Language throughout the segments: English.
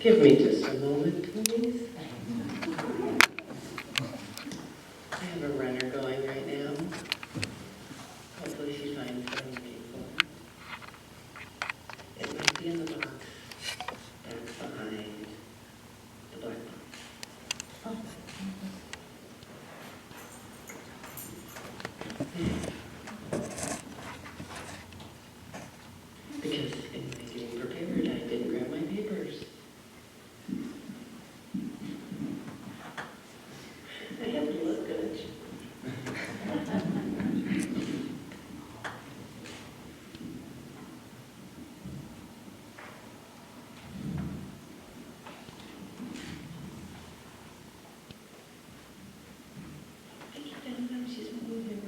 Give me just a moment, please. I have a runner going right now. Hopefully she finds something meaningful. It might be in the box that's behind the black box. Because in my getting prepared, I didn't grab my papers. I have to look good. I keep telling her she's moving.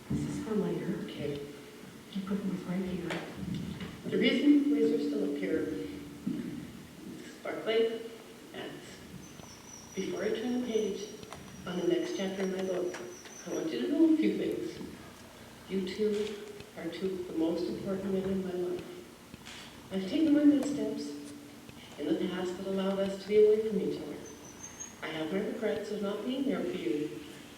This is for later. Okay. You put these right here. The reason these are still up here is sparkly. That's before I turn the page on the next chapter in my book. I want you to know a few things. You two are two of the most important men in my life. I've taken my missteps in the past that allowed us to be away from each other. I have my regrets of not being there for you.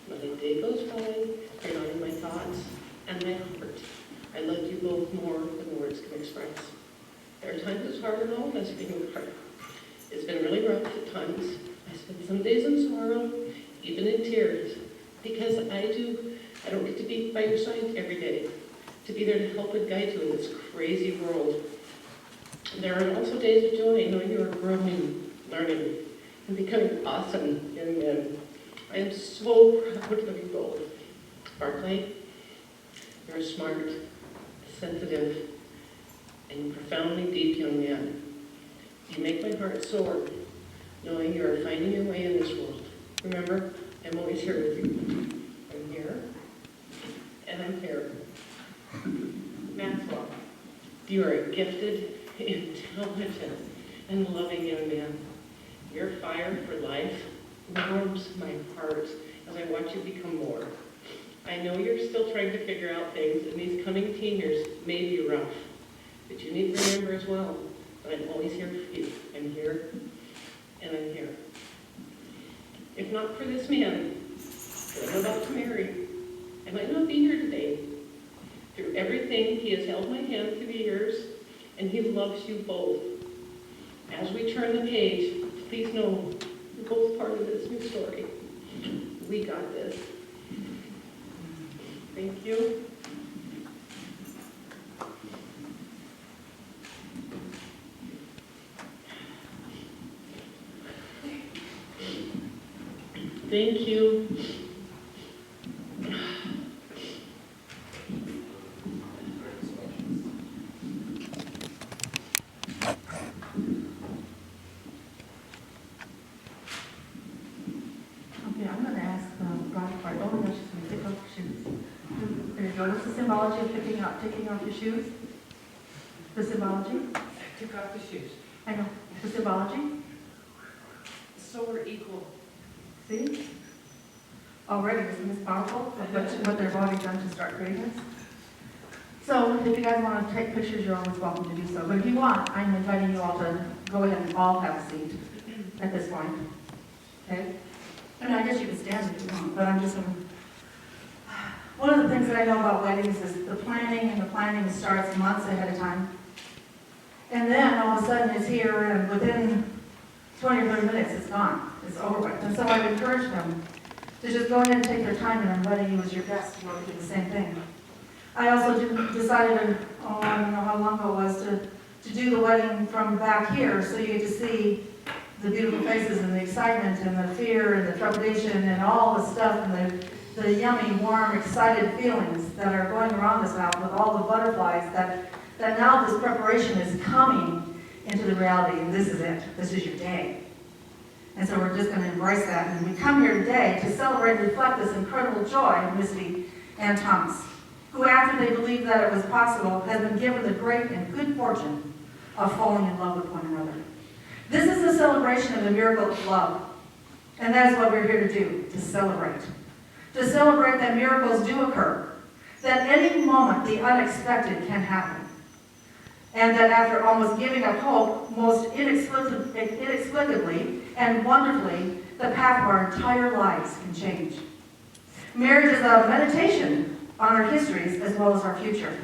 Not a day goes by, you're not in my thoughts and my heart. I love you both more than words can express. There are times it's hard and all of us being apart. It's been really rough at times. I spend some days in sorrow, even in tears, because I don't get to be by your side every day, to be there to help and guide you in this crazy world. There are also days of joy, knowing you are growing, learning, and becoming awesome young men. I am so proud of you both. Barclay, you're a smart, sensitive, and profoundly deep young man. You make my heart soar, knowing you are finding your way in this world. Remember, I'm always here with you. I'm here, and I'm here. Maxwell, you are a gifted, intelligent, and loving young man. Your fire for life warms my heart as I watch you become more. I know you're still trying to figure out things, and these coming teen years may be rough, but you need to remember as well that I'm always here for you. I'm here, and I'm here. If not for this man that I'm about to marry, I might not be here today. Through everything, he has held my hand through the years, and he loves you both. As we turn the page, please know you're both part of this new story. We got this. Thank you. Thank you. Okay, I'm going to ask Rob part. Oh my gosh, she's going to take off her shoes. There you go. What's the symbology of taking off your shoes? The symbology? Took off the shoes. I know. The symbology? So we're equal. See? Already, isn't this powerful? What they've already done to start creating this? So, if you guys want to take pictures, you're always welcome to do so. But if you want, I'm inviting you all to go ahead and all have a seat at this point. Okay? I mean, I guess you can stand if you want, but I'm just going to... One of the things that I know about weddings is the planning starts months ahead of time. And then, all of a sudden, it's here, and within 20 or 30 minutes, it's gone. It's over with. And so I've encouraged them to just go ahead and take their time, and I'm inviting you as your guest to go do the same thing. I also decided, I don't know how long ago it was, to do the wedding from back here, so you get to see the beautiful faces and the excitement and the fear and the trepidation and all the stuff and the yummy, warm, excited feelings that are going around this house with all the butterflies that now this preparation is coming into the reality, and this is it. This is your day. And so we're just going to embrace that. And we come here today to celebrate and reflect this incredible joy of Misty and Thomas, who, after they believed that it was possible, has been given the great and good fortune of falling in love with one another. This is a celebration of the miracle of love. And that is what we're here to do, to celebrate. To celebrate that miracles do occur, that any moment the unexpected can happen, and that after almost giving up hope, most inexplicably and wonderfully, the path of our entire lives can change. Marriage is a meditation on our histories as well as our future,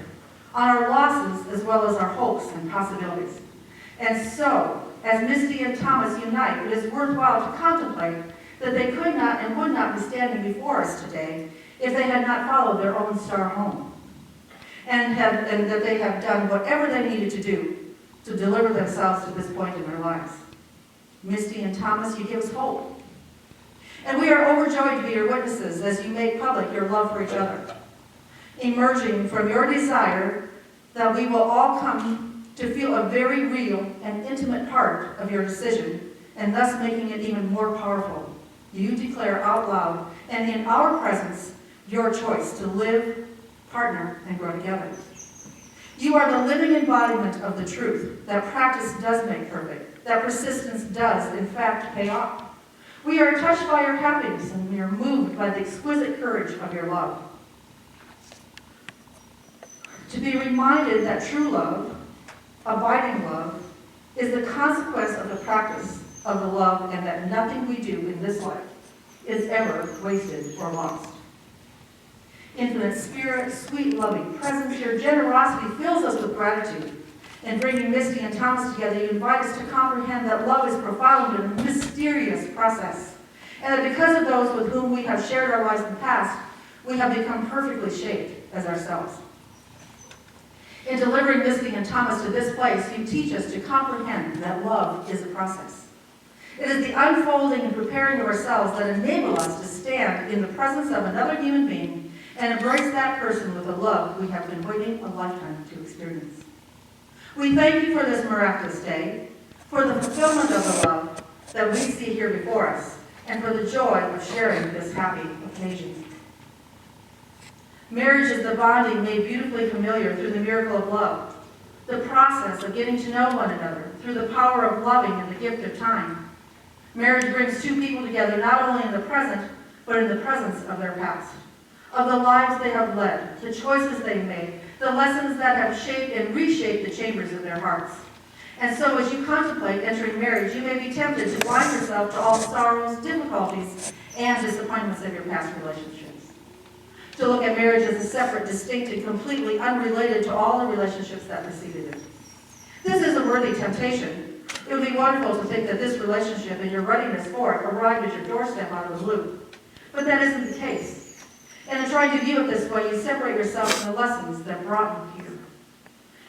on our losses as well as our hopes and possibilities. And so, as Misty and Thomas unite, it is worthwhile to contemplate that they could not and would not be standing before us today if they had not followed their own star home, and that they have done whatever they needed to do to deliver themselves to this point in their lives. Misty and Thomas, you give us hope. And we are overjoyed to be your witnesses as you make public your love for each other, emerging from your desire that we will all come to feel a very real and intimate part of your decision, and thus making it even more powerful. You declare out loud, and in our presence, your choice to live, partner, and grow together. You are the living embodiment of the truth that practice does make perfect, that persistence does, in fact, pay off. We are touched by your happiness, and we are moved by the exquisite courage of your love. To be reminded that true love, abiding love, is the consequence of the practice of the love, and that nothing we do in this life is ever wasted or lost. Infinite Spirit, sweet loving presence, your generosity fills us with gratitude. In bringing Misty and Thomas together, you invite us to comprehend that love is profound and a mysterious process, and that because of those with whom we have shared our lives in the past, we have become perfectly shaped as ourselves. In delivering Misty and Thomas to this place, you teach us to comprehend that love is a process. It is the unfolding and preparing of ourselves that enable us to stand in the presence of another human being and embrace that person with a love we have been waiting a lifetime to experience. We thank you for this miraculous day, for the fulfillment of the love that we see here before us, and for the joy of sharing this happy occasion. Marriage is the bonding made beautifully familiar through the miracle of love, the process of getting to know one another through the power of loving and the gift of time. Marriage brings two people together not only in the present, but in the presence of their past, of the lives they have led, the choices they made, the lessons that have shaped and reshaped the chambers of their hearts. And so as you contemplate entering marriage, you may be tempted to blind yourself to all sorrows, difficulties, and disappointments of your past relationships. To look at marriage as a separate, distinct, and completely unrelated to all the relationships that preceded it. This is a worthy temptation. It would be wonderful to think that this relationship and your readiness for it arrived at your doorstep out of the blue. But that isn't the case. And in trying to view it this way, you separate yourself from the lessons that brought you here.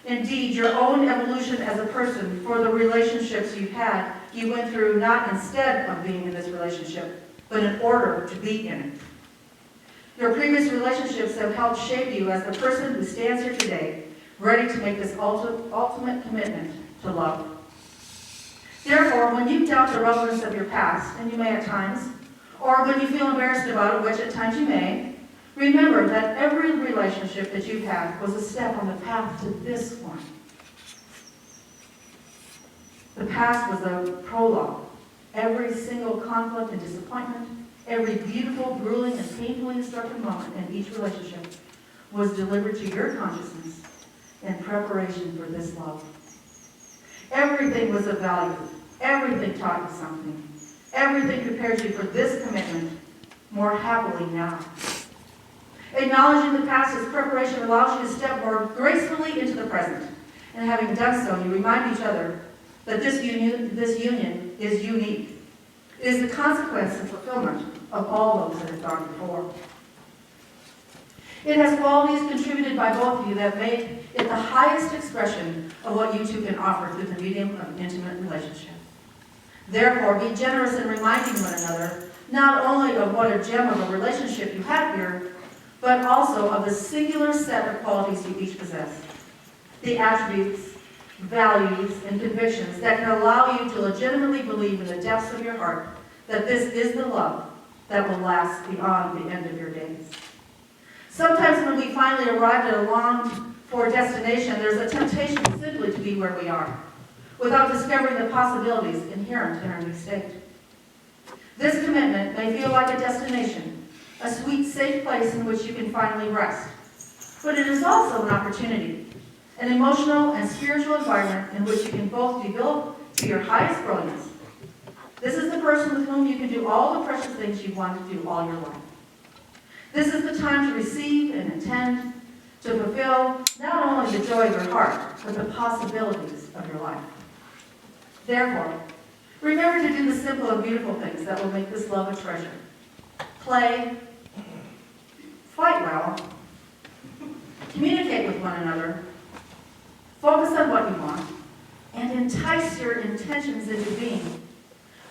Indeed, your own evolution as a person for the relationships you've had, you went through not instead of being in this relationship, but in order to be in it. Your previous relationships have helped shape you as the person who stands here today, ready to make this ultimate commitment to love. Therefore, when you doubt the relevance of your past, and you may at times, or when you feel embarrassed about it, which at times you may, remember that every relationship that you've had was a step on the path to this one. The past was a prologue. Every single conflict and disappointment, every beautiful, grueling, and painfully instructive moment in each relationship was delivered to your consciousness in preparation for this love. Everything was of value. Everything taught you something. Everything prepared you for this commitment more happily now. Acknowledging the past as preparation allows you to step more gracefully into the present. And having done so, you remind each other that this union is unique. It is the consequence and fulfillment of all those that have gone before. It has qualities contributed by both of you that make it the highest expression of what you two can offer through the medium of an intimate relationship. Therefore, be generous in reminding one another not only of what a gem of a relationship you have here, but also of the singular set of qualities you each possess. The attributes, values, and convictions that can allow you to legitimately believe in the depths of your heart that this is the love that will last beyond the end of your days. Sometimes when we finally arrive at a longed-for destination, there's a temptation simply to be where we are, without discovering the possibilities inherent in our new state. This commitment may feel like a destination, a sweet, safe place in which you can finally rest. But it is also an opportunity, an emotional and spiritual environment in which you can both develop to your highest brilliance. This is the person with whom you can do all the precious things you want to do all your life. This is the time to receive and intend, to fulfill not only the joy of your heart, but the possibilities of your life. Therefore, remember to do the simple and beautiful things that will make this love a treasure. Play, fight well, communicate with one another, focus on what you want, and entice your intentions into being.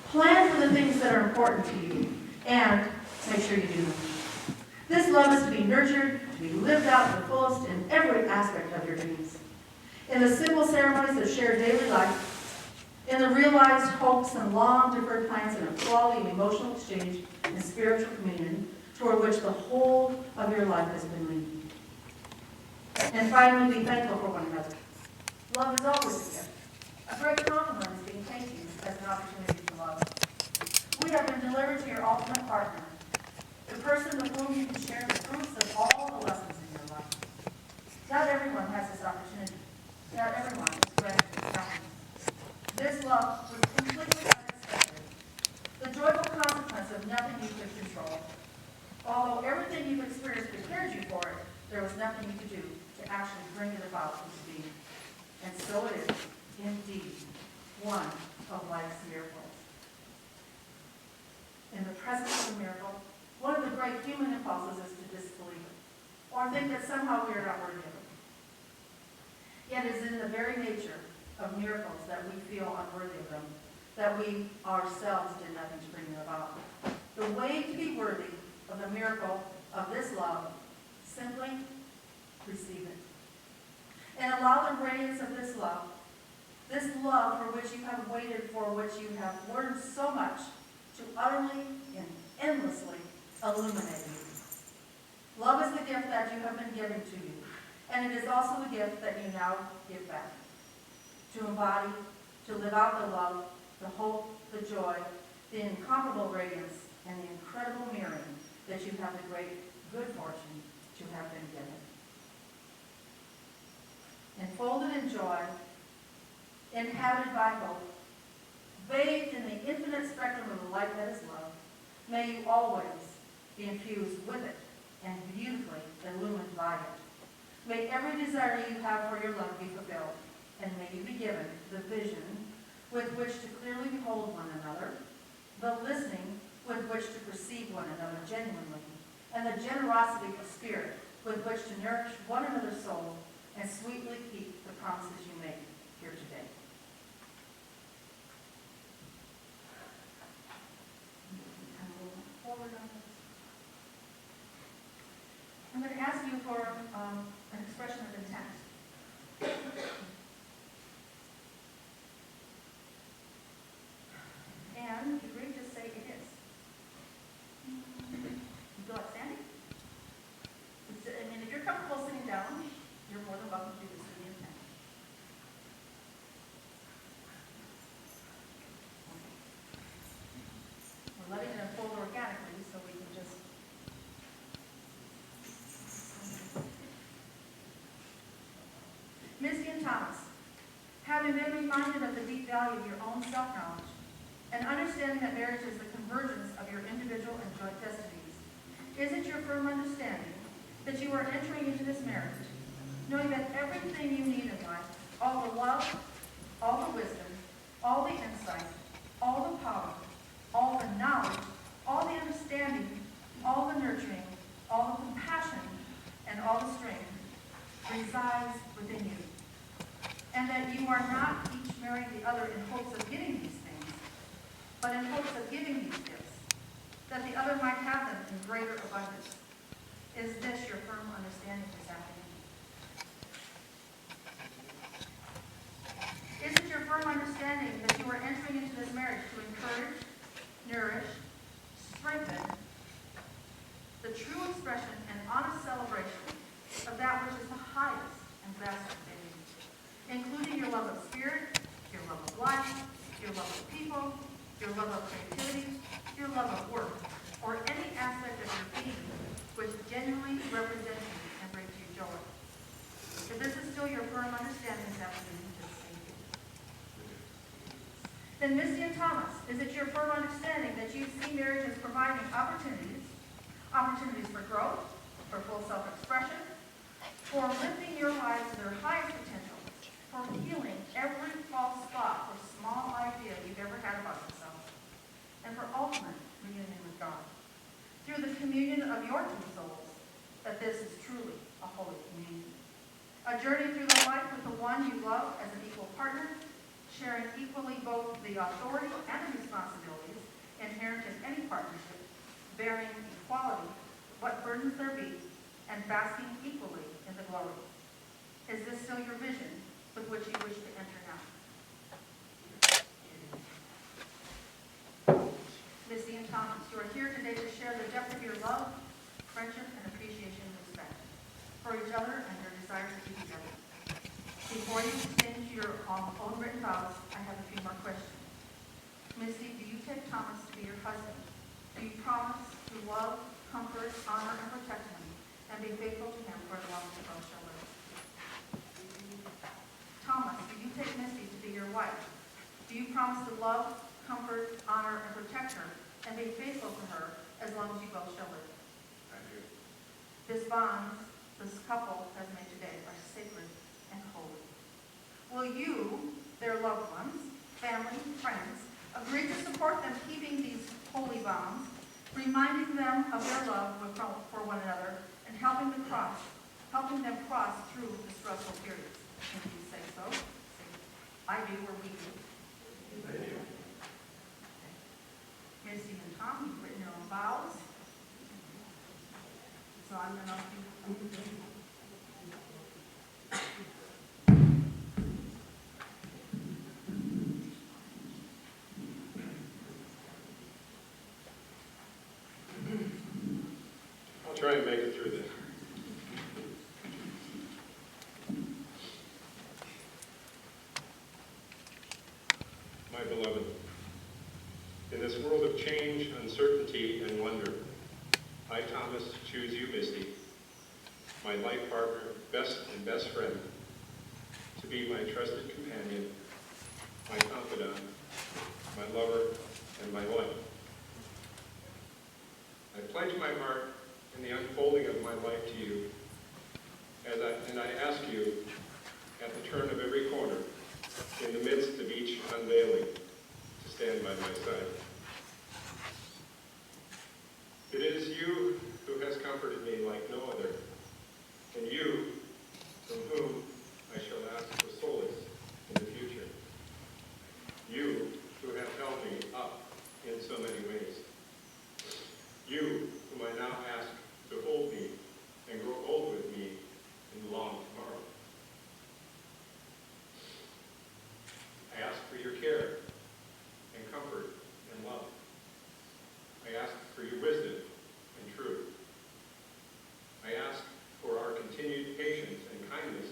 Plan for the things that are important to you, and make sure you do them. This love is to be nurtured, to be lived out to the fullest in every aspect of your dreams. In the simple ceremonies of shared daily life, in the realized hopes and long-deferred plans in a quality of emotional exchange and spiritual communion toward which the whole of your life has been leading. And finally, be thankful for one another. Love is always a gift. A great compliment is being paid to you as an opportunity to love. We have been delivered to your ultimate partner, the person with whom you can share the fruits of all the lessons in your life. Not everyone has this opportunity. Not everyone is granted this happiness. This love was completely unexpected, the joyful consequence of nothing you could control. Although everything you've experienced prepared you for it, there was nothing you could do to actually bring it about into being. And so it is, indeed, one of life's miracles. In the presence of a miracle, one of the great human impulses is to disbelieve it, or think that somehow we are not worthy of it. Yet it is in the very nature of miracles that we feel unworthy of them, that we ourselves did nothing to bring them about. The way to be worthy of the miracle of this love, simply receive it. And allow the radiance of this love for which you have waited, for which you have learned so much, to utterly and endlessly illuminate you. Love is the gift that you have been given to you, and it is also the gift that you now give back. To embody, to live out the love, the hope, the joy, the incomparable radiance, and the incredible mirroring that you have the great good fortune to have been given. Enfolded in joy, inhabited by hope, bathed in the infinite spectrum of the light that is love, may you always be infused with it and beautifully illumined by it. May every desire you have for your love be fulfilled, and may you be given the vision with which to clearly behold one another, the listening with which to perceive one another genuinely, and the generosity of spirit with which to nourish one another's soul and sweetly keep the promises you make here today. I'm going to ask you for an expression of intent. And if you agree, just say it is. You feel like standing? If you're comfortable sitting down, you're more than welcome to do this with the intent. We're letting it unfold organically, so we can just... Misty and Thomas, having been reminded of the deep value of your own self-knowledge, and understanding that marriage is the convergence of your individual and joint destinies, is it your firm understanding that you are entering into this marriage, knowing that everything you need in life, all the love, all the wisdom, all the insight, all the power, all the knowledge, all the understanding, all the nurturing, all the compassion, and all the strength resides within you, and that you are not each marrying the other in hopes of getting these things, but in hopes of giving these gifts, that the other might have them in greater abundance. Is this your firm understanding this afternoon? Is it your firm understanding that you are entering into this marriage to encourage, nourish, strengthen the true expression and honest celebration of that which is the highest and best within you, including your love of spirit, your love of life, your love of people, your love of creativity, your love of work, or any aspect of your being which genuinely represents you and brings you joy. If this is still your firm understanding this afternoon, just say it. Then Misty and Thomas, is it your firm understanding that you see marriage as providing opportunities for growth, for full self-expression, for lifting your lives to their highest potential, for healing every false thought or small idea you've ever had about yourself, and for ultimate reunion with God? Through the communion of your two souls, that this is truly a holy communion. A journey through the life with the one you love as an equal partner, sharing equally both the authority and the responsibilities inherent in any partnership, bearing equality what burdens there be, and basking equally in the glory. Is this still your vision with which you wish to enter now? Misty and Thomas, you are here today to share the depth of your love, friendship, and appreciation and respect for each other and your desire to be together. Before you exchange your own written vows, I have a few more questions. Misty, do you take Thomas to be your husband? Do you promise to love, comfort, honor, and protect him, and be faithful to him for as long as you both shall live? Thomas, do you take Misty to be your wife? Do you promise to love, comfort, honor, and protect her, and be faithful to her as long as you both shall live? I do. This bond this couple has made today are sacred and holy. Will you, their loved ones, family, friends, agree to support them keeping these holy bonds, reminding them of their love for one another, and helping them cross through the stressful periods? If you say so, say, I do, or we do. I do. Misty and Thom, you've written your own vows. So I'm going to ask you. I'll try and make it through this. My beloved, in this world of change, uncertainty, and wonder, I, Thomas, choose you, Misty, my life partner, best friend, to be my trusted companion, my confidant, my lover, and my life. I pledge my heart in the unfolding of my life to you, and I ask you, at the turn of every corner, in the midst of each unveiling, to stand by my side. It is you who has comforted me like no other, and you from whom I shall ask for solace in the future. You who have held me up in so many ways. You whom I now ask to hold me and grow old with me in the long tomorrow. I ask for your care and comfort and love. I ask for your wisdom and truth. I ask for our continued patience and kindness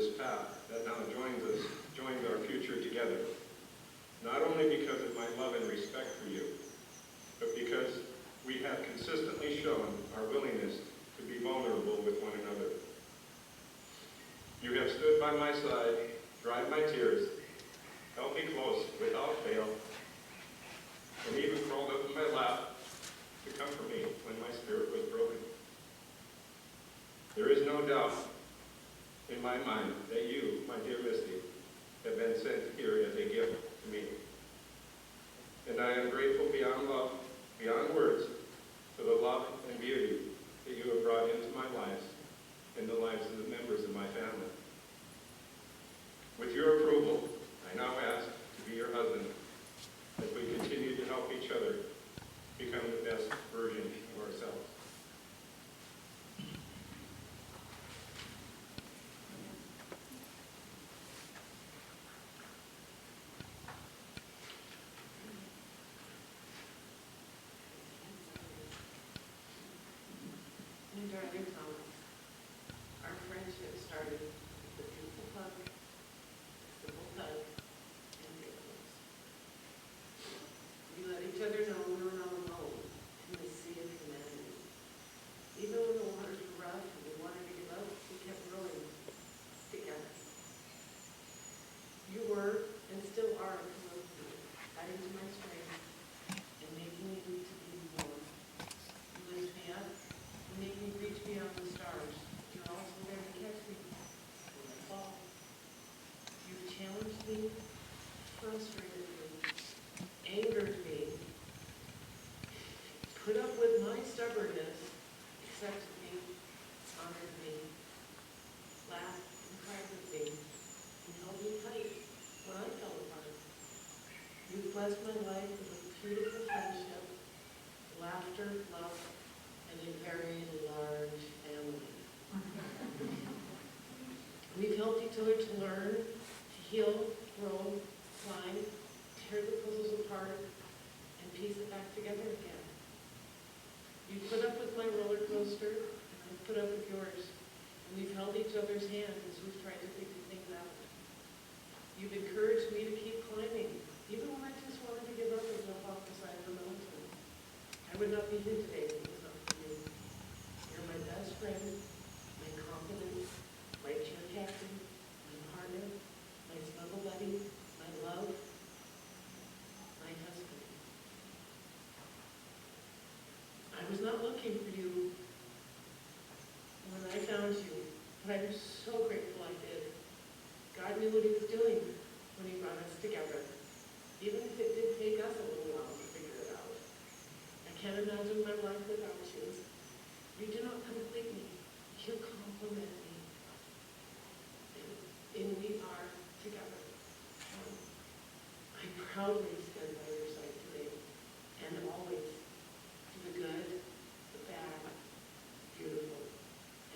this path that now joins our future together. Not only because of my love and respect for you, but because we have consistently shown our willingness to be vulnerable with one another. You have stood by my side, dried my tears, held me close without fail, and even crawled up in my lap to comfort me when my spirit was broken. There is no doubt in my mind that you, my dear Misty, have been sent here as a gift to me. And I am grateful beyond love, beyond words, for the love and beauty that you have brought into my life and the lives of the members of my family. With your approval, I now ask to be your husband as we continue to help each other become the best version of ourselves. And darling Thom, our friendship started with a beautiful hug, a simple hug, and giggles. We let each other know we were not alone in this sea of humanity. Even when the waters were rough and we wanted to give up, we kept rowing together. You were and still are a pillow to me, adding to my strength and making me need to be more. You lift me up. Make me reach beyond the stars. You're also there to catch me when I fall. You've challenged me, frustrated me, angered me, put up with my stubbornness, accepted me, honored me, laughed and cried with me, and held me tight when I fell apart. You've blessed my life with a beautiful friendship, laughter, love, and a very large family. We've helped each other to learn, to heal, grow, climb, tear the puzzles apart, and piece it back together again. You put up with my roller coaster, and I've put up with yours. And we've held each other's hands as we've tried to figure things out. You've encouraged me to keep climbing, even when I just wanted to give up and jump off the side of the mountain. I would not be here today if it was not for you. You're my best friend, my confidant, my cheer captain, my partner, my snuggle buddy, my love, my husband. I was not looking for you when I found you, but I'm so grateful I did. God knew what he was doing when he brought us together, even if it did take us a little while to figure it out. I can't imagine my life without you. You do not complete me. You complement me. And we are together. I proudly stand by your side today and always, for the good, the bad, beautiful,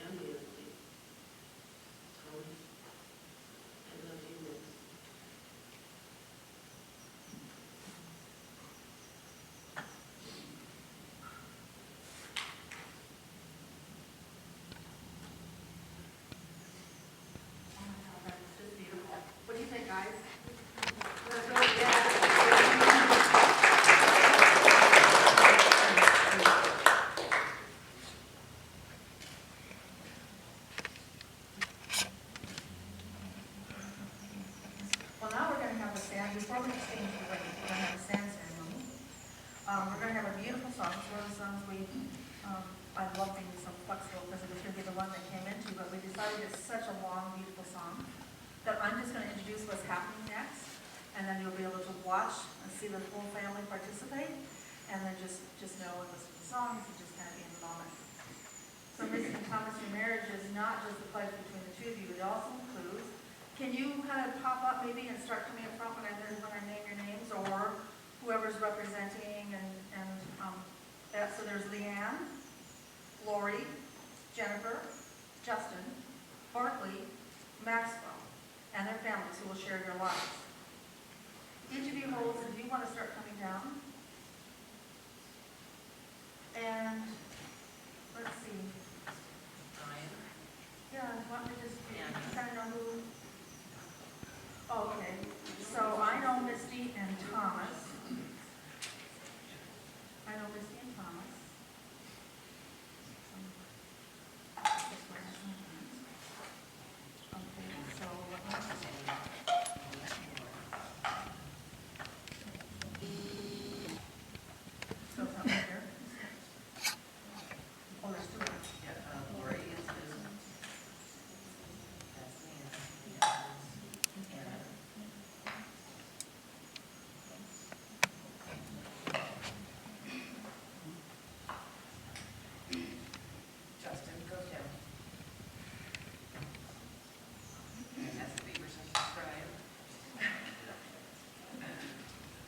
and the ugly. Thomas, I love you most. Oh my God, that is just beautiful. What do you think, guys? Well, now we're going to have a sand, before we exchange the ring, we're going to have a sand ceremony. We're going to have a beautiful song. It's one of the songs I love being so flexible because it was going to be the one that came into, but we decided it's such a long, beautiful song that I'm just going to introduce what's happening next, and then you'll be able to watch and see the whole family participate, and then just know and listen to the songs and just kind of be in the moment. So, Misty and Thomas, your marriage is not just a pledge between the two of you, it also includes. Can you kind of pop up maybe and start coming up front when I name your names, or whoever's representing, and that, so there's Leanne, Lori, Jennifer, Justin, Barkley, Maxwell, and their families who will share your lives. Each of you holds, if you want to start coming down. And let's see. Brian, Yeah, why don't we just kind of know who Okay, so I know Misty and Thomas. I know Misty and Thomas. Okay, so let me so it's not right there? Oh, there's two. Lori is business. That's me. Anna. Justin goes down. That's the Beaver subscribe.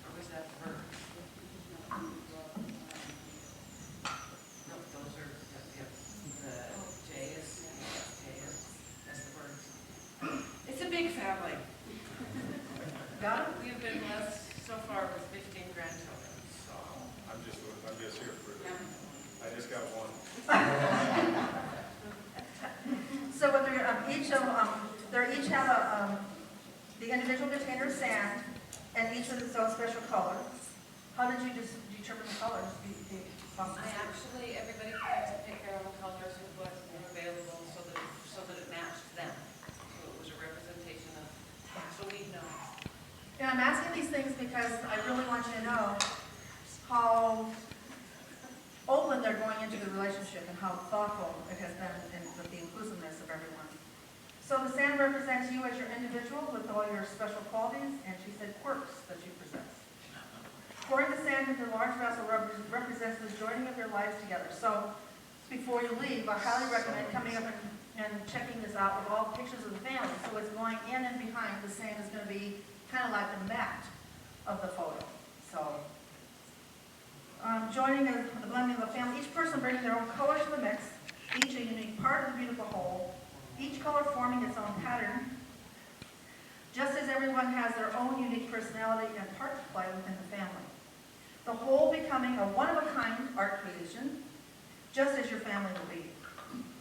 Or was that for? No, those are, the J is, that's the birds. It's a big family. Got it? We've been blessed so far with 15 grandchildren, so. I'm just here for I just got one. So what they're, they each have the individual container of sand, and each with its own special color. How did you just determine the colors? Everybody had to pick their own colors and what were available so that it matched them. So it was a representation of, so we know. And I'm asking these things because I really want you to know how open they're going into the relationship and how thoughtful it has been with the inclusiveness of everyone. So the sand represents you as your individual with all your special qualities, and she said quirks that you possess. Pouring the sand into a large vessel represents the joining of your lives together. So before you leave, I highly recommend coming up and checking this out with all pictures of the family. So it's going in and behind. The sand is going to be kind of like the mat of the photo. So joining is the blending of the family, each person bringing their own colors to the mix, each a unique part of the beautiful whole, each color forming its own pattern, just as everyone has their own unique personality and part to play within the family. The whole becoming a one-of-a-kind art creation, just as your family will be.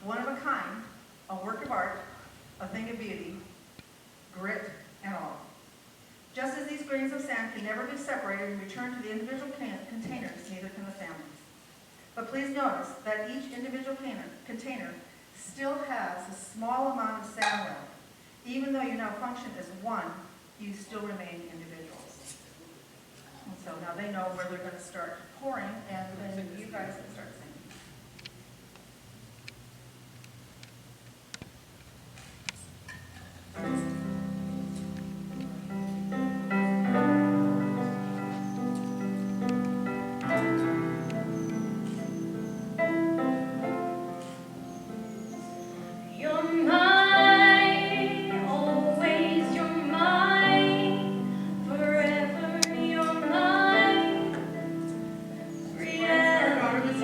One of a kind, a work of art, a thing of beauty, grit and all. Just as these grains of sand can never be separated and returned to the individual containers, neither can the families. But please notice that each individual container still has a small amount of sand left. Even though you now function as one, you still remain individuals. And so now they know where they're going to start pouring, and then you guys can start singing. You're mine, always you're mine, forever you're mine. Reality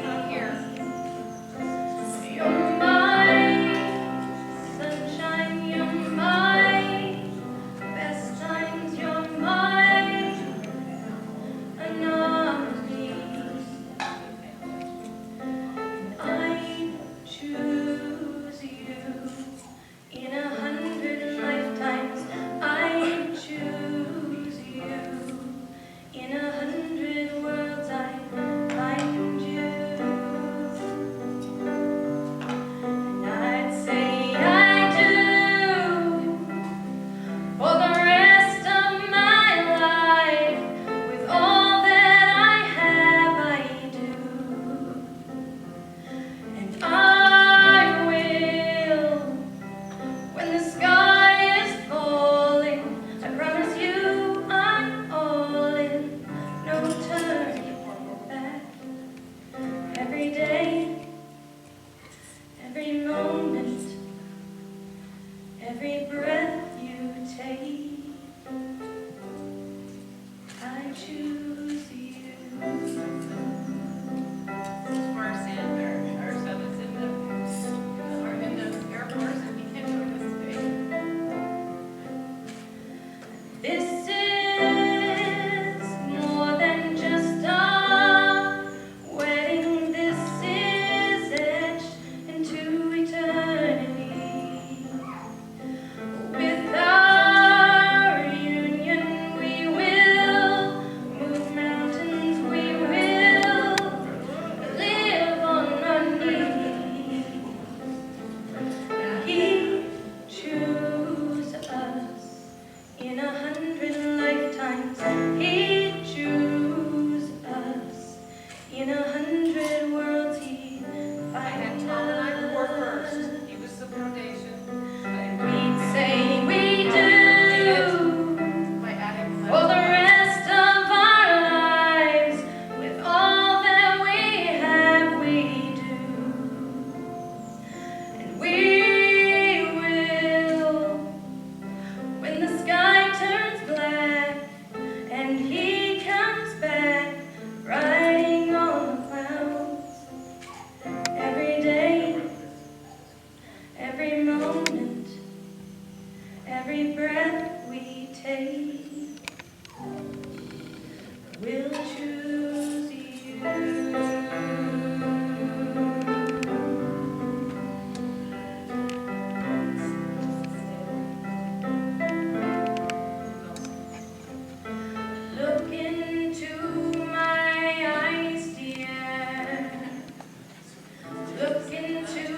every breath we take, we'll choose you. Look into my eyes, dear. Look into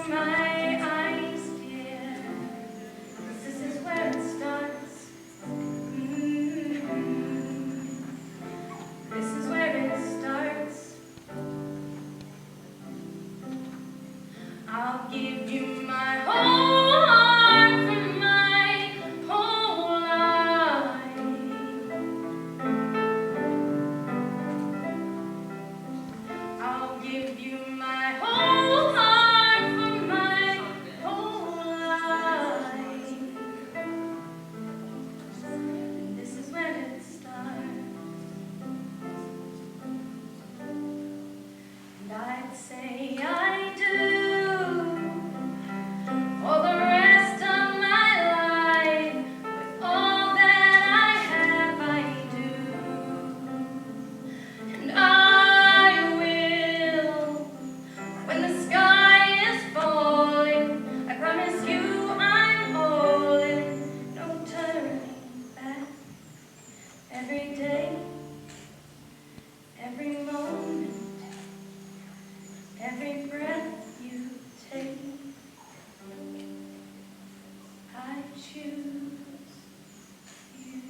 my eyes, dear. This is where it starts. This is where it starts. I'll give you my whole heart for my whole life. I'll give you my whole heart for my whole life. This is when it starts. And I'd say I do for the rest of my life. With all that I have, I do. And I will. When the sky is falling, I promise you I'm all in. No turning back. Every day, every moment, every breath you take, I choose you.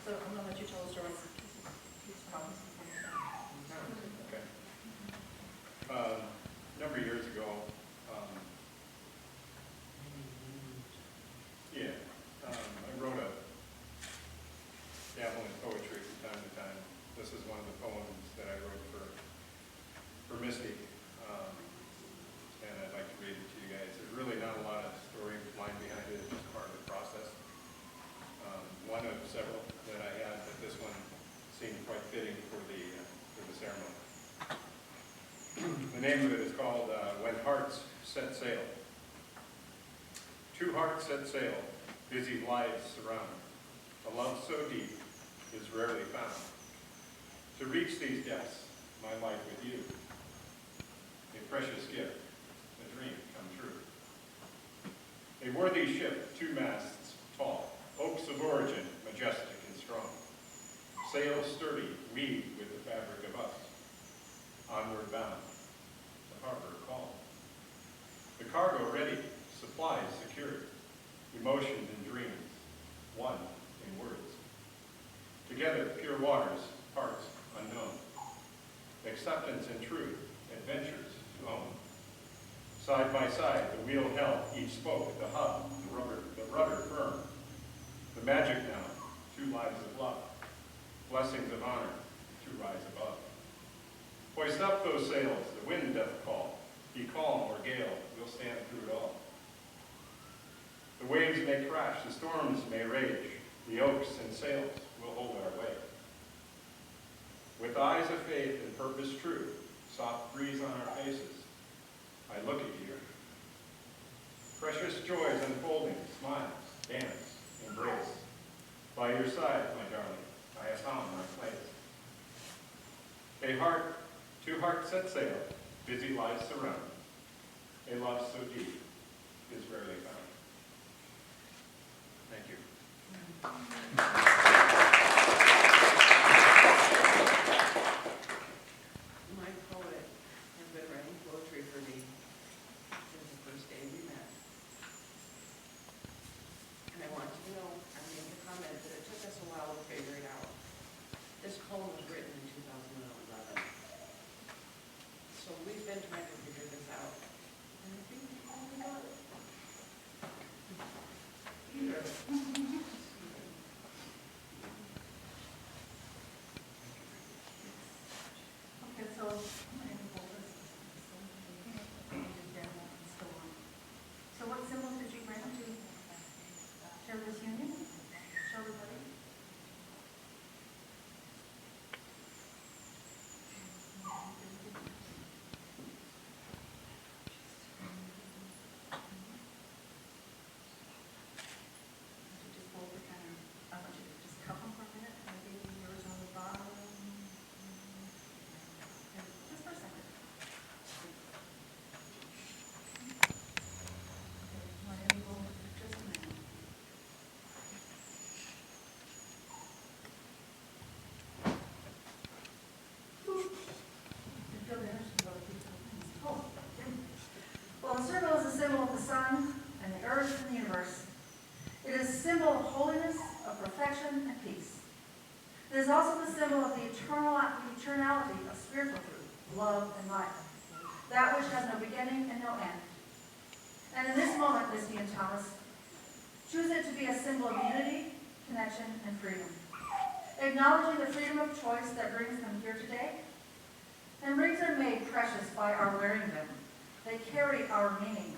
So I'm gonna let you tell the story. Okay. A number of years ago, I wrote a dabble in poetry from time to time. This is one of the poems that I wrote for Misty, and I'd like to read it to you guys. There's really not a lot of storyline behind it, it's just part of the process. One of several that I had, but this one seemed quite fitting for the ceremony. The name of it is called When Hearts Set Sail. Two hearts set sail, busy lives surround. A love so deep is rarely found. To reach these depths, my life with you, a precious gift, a dream come true. A worthy ship, two masts tall, oaks of origin, majestic and strong. Sails sturdy, weave with the fabric of us. Onward bound, the harbor calm. The cargo ready, supplies secured. Emotions and dreams, one in words. Together, pure waters, hearts unknown. Acceptance and truth, adventures to own. Side by side, the wheel held, each spoke, the hub, the rudder firm. The magic now, two lives of love, blessings of honor, to rise above. Hoist up those sails, the wind doth call, be calm or gale, we'll stand through it all. The waves may crash, the storms may rage, the oaks and sails will hold our way. With eyes of faith and purpose true, soft breeze on our faces, I look at you. Precious joys unfolding, smiles, dance, embrace. By your side, my darling, I have found my place. Two hearts set sail, busy lives surround. A love so deep is rarely found. Thank you. My poet has been writing poetry for me since the first day we met. And I want you to know, I made the comment that it took us a while to figure it out. This poem was written in 2011. So we've been trying to figure this out. And I think we finally got it. Okay, so, so what symbols did you bring to share this union? Show everybody. Just hold the kind of, I want you to just cup them for a minute, maybe yours on the bottom. Just for a second. Want to hold it for just a minute. You feel the energy go through the things. Oh, yeah. Well, the circle is a symbol of the sun and the earth and the universe. It is a symbol of holiness, of perfection, and peace. It is also the symbol of the eternality of spiritual truth, love, and life, that which has no beginning and no end. And in this moment, Misty and Thomas, choose it to be a symbol of unity, connection, and freedom, acknowledging the freedom of choice that brings them here today. And rings are made precious by our wearing them. They carry our meaning.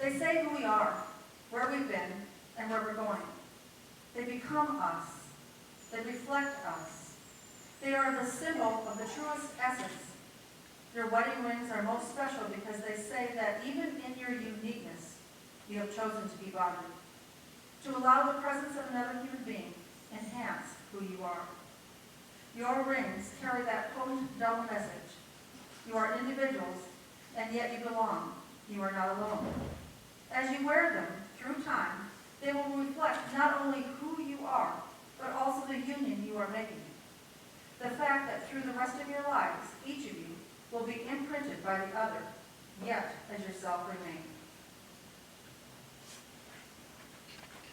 They say who we are, where we've been, and where we're going. They become us. They reflect us. They are the symbol of the truest essence. Your wedding rings are most special because they say that even in your uniqueness, you have chosen to be bonded. To allow the presence of another human being enhance who you are. Your rings carry that potent double message. You are individuals, and yet you belong. You are not alone. As you wear them through time, they will reflect not only who you are, but also the union you are making. The fact that through the rest of your lives, each of you will be imprinted by the other, yet as yourself remain.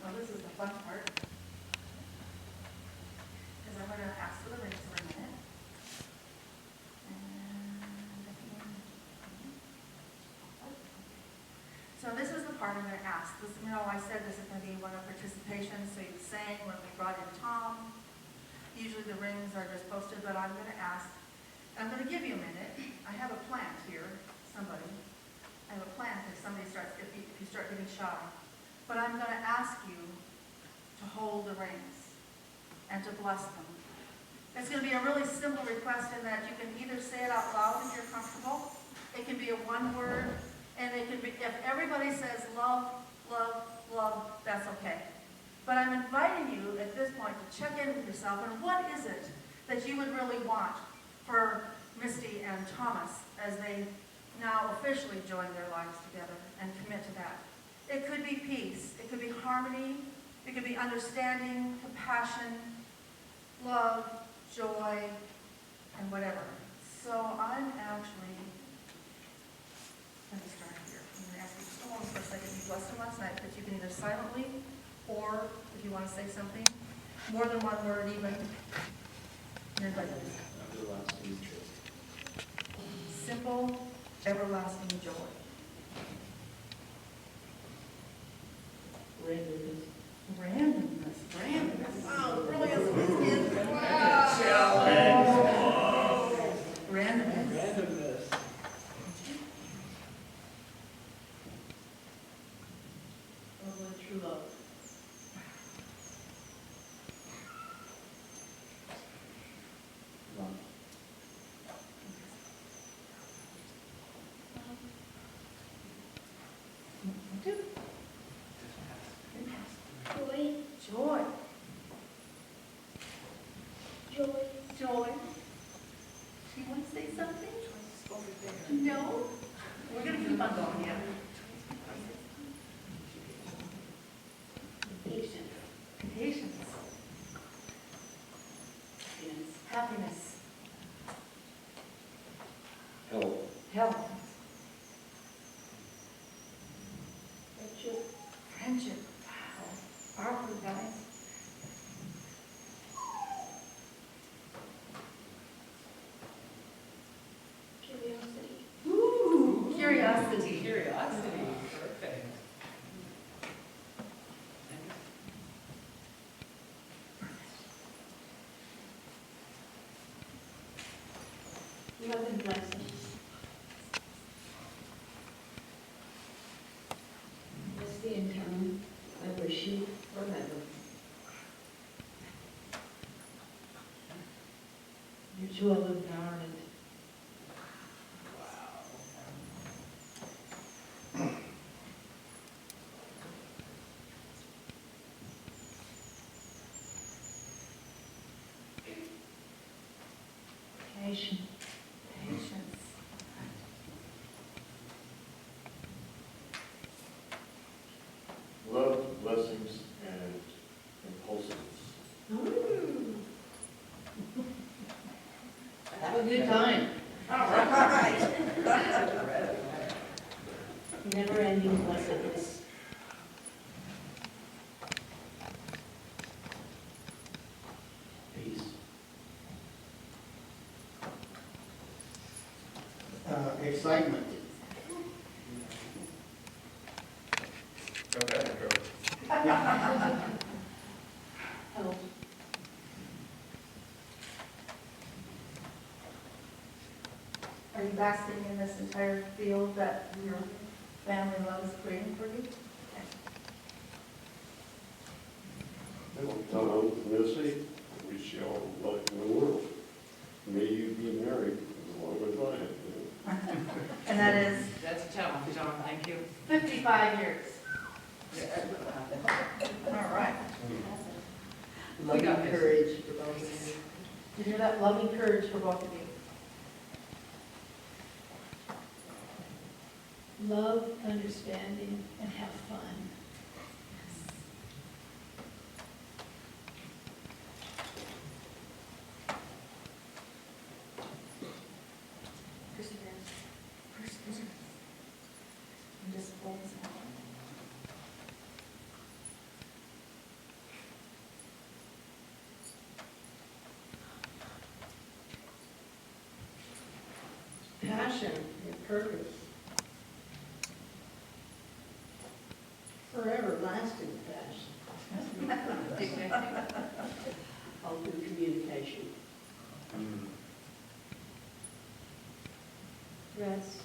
Well, this is the fun part, because I'm going to ask for the rings for a minute. So this is the part I'm going to ask. This, I said this is going to be one of participation, so you sang when we brought in Thom. Usually the rings are just posted, but I'm going to ask. I'm going to give you a minute. I have a plant here, somebody. I have a plant if somebody starts, if you start getting shy. But I'm going to ask you to hold the rings and to bless them. It's going to be a really simple request in that you can either say it out loud if you're comfortable. It can be a one word. And it can be, if everybody says love, love, love, that's okay. But I'm inviting you at this point to check in with yourself and what is it that you would really want for Misty and Thomas as they now officially join their lives together and commit to that. It could be peace, it could be harmony, it could be understanding, compassion, love, joy, and whatever. So I'm actually going to start here. I'm going to ask you just hold on for a second. You blessed them last night, but you can either silently or, if you want to say something, more than one word even. Everlasting joy. Simple, everlasting joy. Randomness. Randomness. Wow, it really is. Wow. Randomness. Randomness. True love. Love. Joy. Joy. Joy. Joy. Do you want to say something? Over there. No? We're gonna keep on going, yeah. Patience. Patience. Happiness. Help. Health. Friendship. Friendship. Wow. Powerful, guys. Curiosity. Ooh, curiosity. Curiosity, perfect. Love and blessings. Misty and Thom, I wish you forever. Mutual empowerment. Patience. Patience. Love, blessings, and impulsiveness. Have a good time. All right. Never ending blessedness. Peace. Excitement. Got that intro. Help. Are you basking in this entire field that your family loves creating for you? Thom, Misty, wish you all the luck in the world. May you be married as long as I am. And that is That's a challenge, John, thank you. 55 years. All right. We got this. Courage for both of you. Did you hear that? Loving courage for both of you. Love, understanding, and have fun. Perseverance. Perseverance. And discipline. Passion and purpose. Forever lasting passion. Open communication. Rest.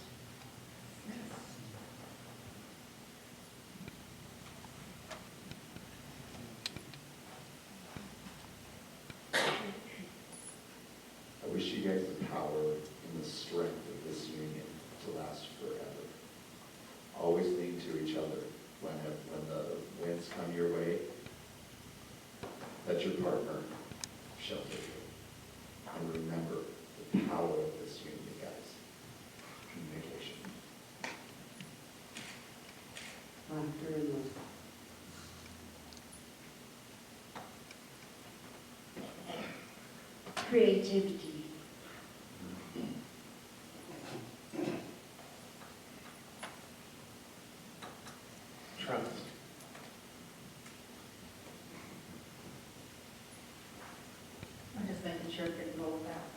I wish you guys the power and the strength of this union to last forever. Always lean to each other when the winds come your way. Let your partner shelter you. And remember the power of this union, guys. Communication. Laughter and love. Creativity. Trust. I'm just making sure it didn't go without.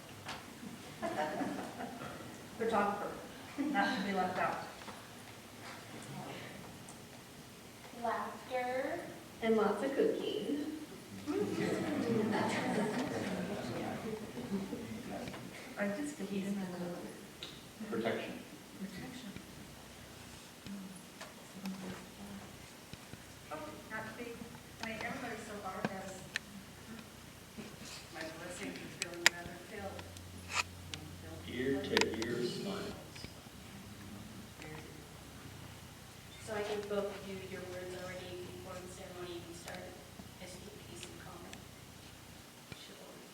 Photographer, not to be left out. Laughter. And lots of cooking. I just get these in the Protection. protection. Oh, not to be, I mean, everybody so far has my blessing for feeling rather filled. Ear to ear smiles. So I gave both of you your words already before the ceremony even started. I speak peace and calm. Chivalry.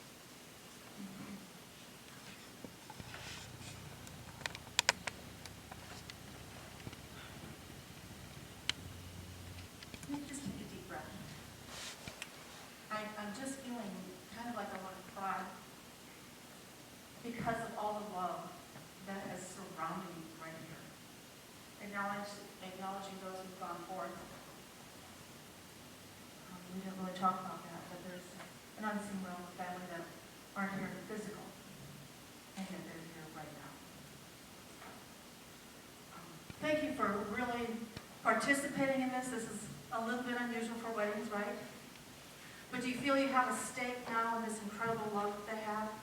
talk about that, but there's an unseen realm of family that aren't here in the physical, and yet they're here right now. Thank you for really participating in this. This is a little bit unusual for weddings, right? But do you feel you have a stake now in this incredible love that they have?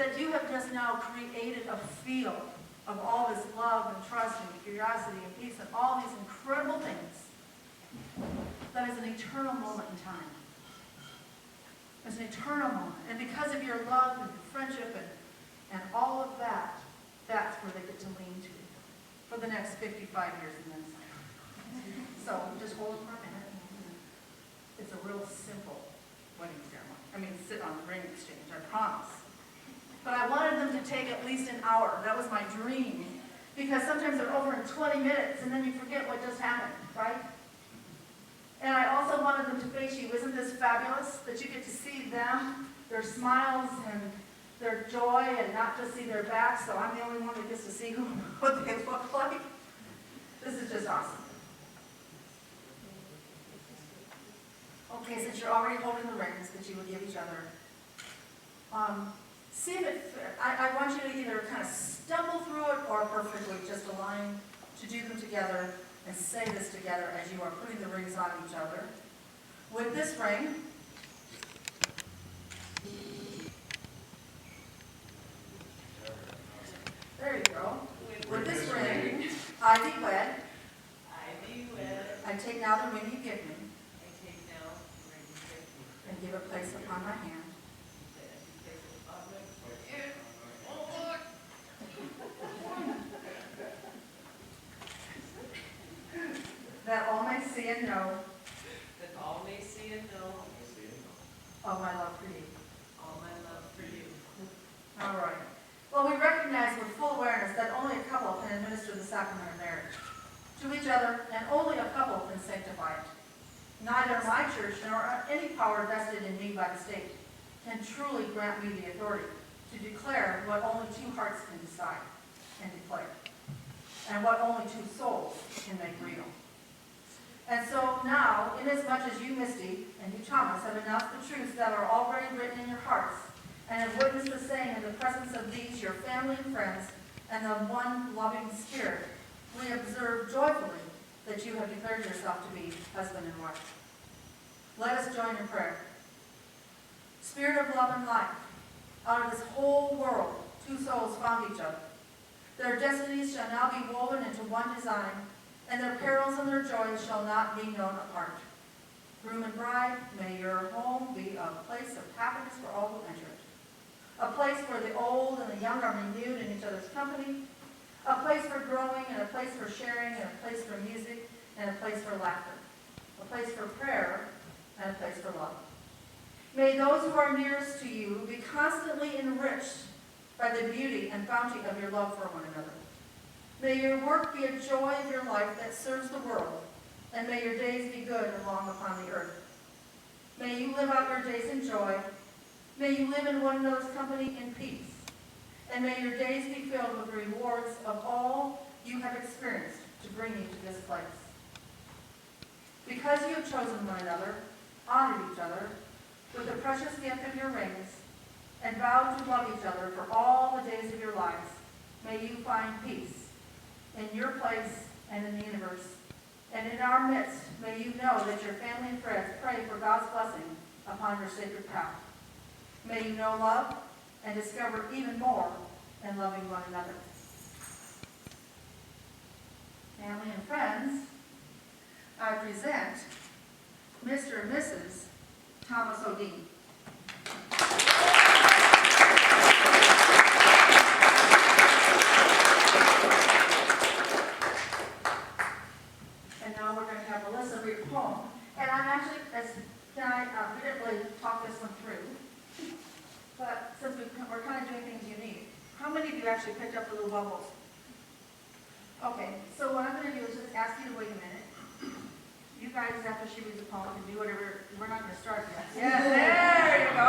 That you have just now created a field of all this love and trust and curiosity and peace and all these incredible things that is an eternal moment in time. It's an eternal moment. And because of your love and your friendship and all of that, that's where they get to lean to for the next 55 years and then some. So just hold it for a minute. It's a real simple wedding ceremony. I mean, sit on the ring exchange, I promise. But I wanted them to take at least an hour. That was my dream. Because sometimes they're over in 20 minutes and then you forget what just happened, right? And I also wanted them to face you. Isn't this fabulous? That you get to see them, their smiles and their joy, and not just see their backs, so I'm the only one that gets to see what they look like. This is just awesome. Okay, since you're already holding the rings that you would give each other, see if it, I want you to either kind of stumble through it or perfectly just align to do them together and say this together as you are putting the rings on each other. With this ring, there you go. With this ring, I thee wed. I thee wed. I take now the ring you give me I take now the ring you give me. and give it place upon my hand. That all may see and know That all may see and know of my love for you. all my love for you. All right. Well, we recognize with full awareness that only a couple can administer the sacrament of marriage to each other, and only a couple can sanctify it. Neither my church nor any power vested in me by the state can truly grant me the authority to declare what only two hearts can decide and declare, and what only two souls can make real. And so now, inasmuch as you, Misty, and you, Thomas, have announced the truths that are already written in your hearts, and have witnessed the same in the presence of these, your family and friends, and the one loving Spirit, we observe joyfully that you have declared yourself to be husband and wife. Let us join in prayer. Spirit of love and life, out of this whole world, two souls found each other. Their destinies shall now be woven into one design, and their perils and their joys shall not be known apart. Groom and bride, may your home be a place of happiness for all who enter it. A place where the old and the young are renewed in each other's company. A place for growing, and a place for sharing, and a place for music, and a place for laughter. A place for prayer, and a place for love. May those who are nearest to you be constantly enriched by the beauty and bounty of your love for one another. May your work be a joy of your life that serves the world, and may your days be good and long upon the earth. May you live out your days in joy. May you live in one another's company in peace. And may your days be filled with the rewards of all you have experienced to bring you to this place. Because you have chosen one another, honored each other with the precious gift of your rings, and vowed to love each other for all the days of your lives, may you find peace in your place and in the universe. And in our midst, may you know that your family and friends pray for God's blessing upon your sacred path. May you know love and discover even more in loving one another. Family and friends, I present Mr. and Mrs. Thomas Odeen. And now we're going to have Melissa read a poem. And I'm actually, we didn't really talk this one through, but since we're kind of doing things unique, how many of you actually picked up the little bubbles? Okay, so what I'm going to do is just ask you to wait a minute. You guys, after she reads the poem, can do whatever. We're not going to start yet. Yeah, there you go.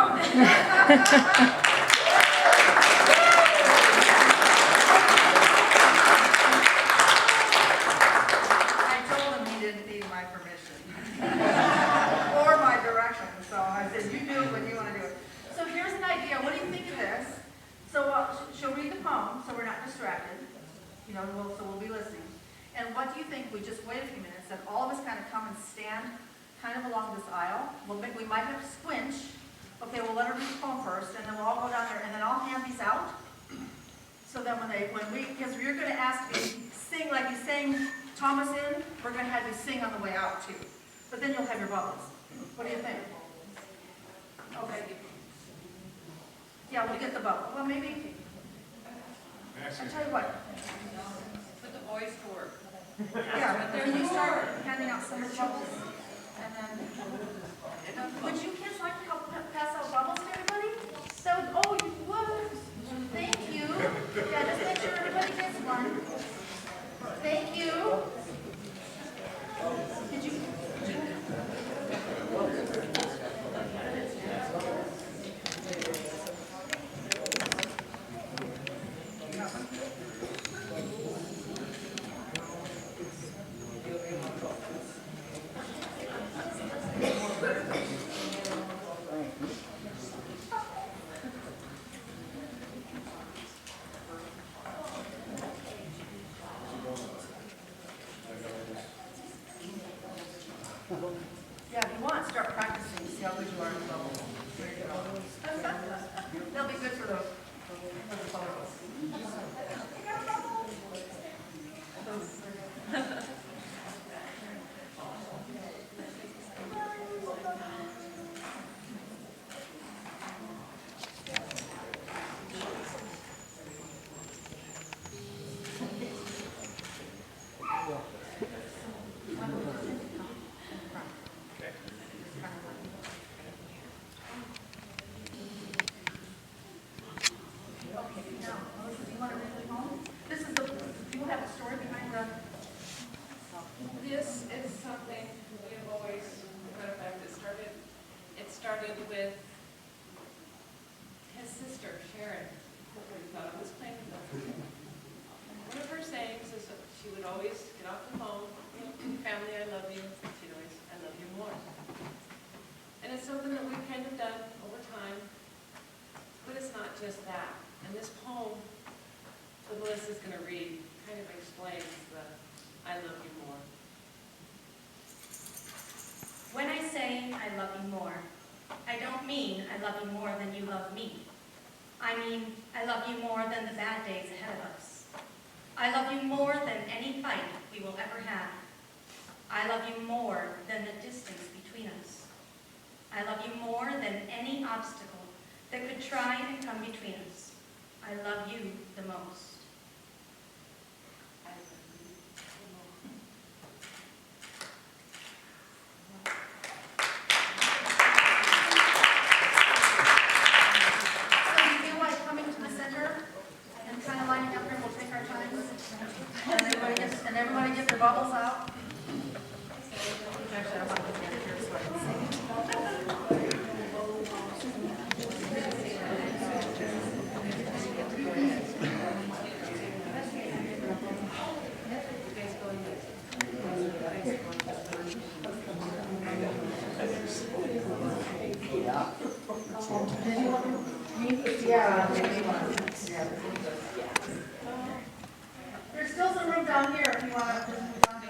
I told him he didn't need my permission or my direction. know, so we'll be listening. And what do you think, we just wait a few minutes, and all of us kind of come and stand kind of along this aisle? We might have to squinch. Okay, we'll let her read the poem first, and then we'll all go down there, and then I'll hand these out. So then because you're gonna ask me, sing like you sang Thomas in, we're gonna have you sing on the way out too. But then you'll have your bubbles. What do you think? Okay. Yeah, we'll get the bubble. Well, maybe, I'll tell you what. Put the boys to work. Yeah, then you start handing out some of the bubbles, and then, would you kids like to help pass out bubbles to everybody? Oh, you would? Thank you. Yeah, just make sure everybody gets one. Thank you. Did you? Yeah, if you want, start practicing, see how good you are in the bubbles. There you go. They'll be good for the photos. This is something we have always, matter of fact, it started with his sister, Sharon. We thought it was plain enough. One of her sayings is that she would always get off the phone, family, I love you. She'd always, I love you more. And it's something that we've kind of done over time, but it's not just that. And this poem that Melissa's going to read kind of explains the I love you more. When I say I love you more, I don't mean I love you more than you love me. I mean I love you more than the bad days ahead of us. I love you more than any fight we will ever have. I love you more than the distance between us. I love you more than any obstacle that could try and come between us. I love you the most. Everybody get their bubbles out. Actually, I want to get it here so I can see. There's still some room down here if you want to come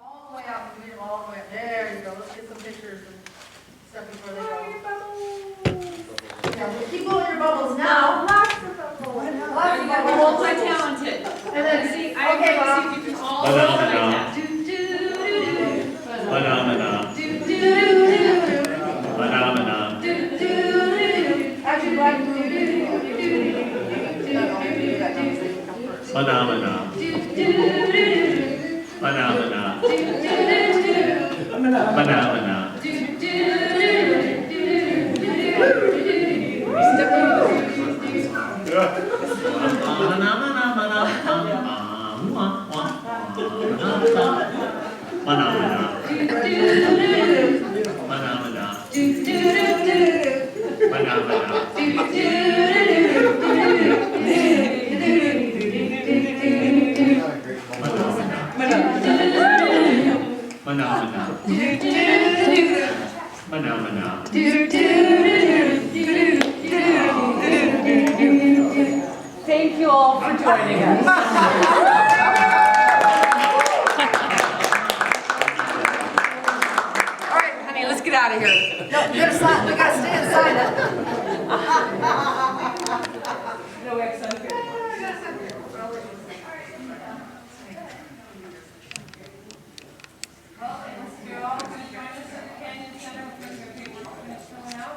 all the way out and all the way up. There you go. Let's get some pictures and stuff before they go. Yeah, we'll keep blowing your bubbles now. Lots of bubbles. Lots of bubbles. Multi-talented. And then See, okay, Bob. see if you can all do that. Phenomena. Phenomena. Actually, like Phenomena. Phenomena. Phenomena. Phenomena. joining us. All right, honey, let's get out of here. No, you gotta sign, we gotta stay and sign it. No ex unfair. Well, you're all going to join us at the Canyon Center when your paperwork is filling out.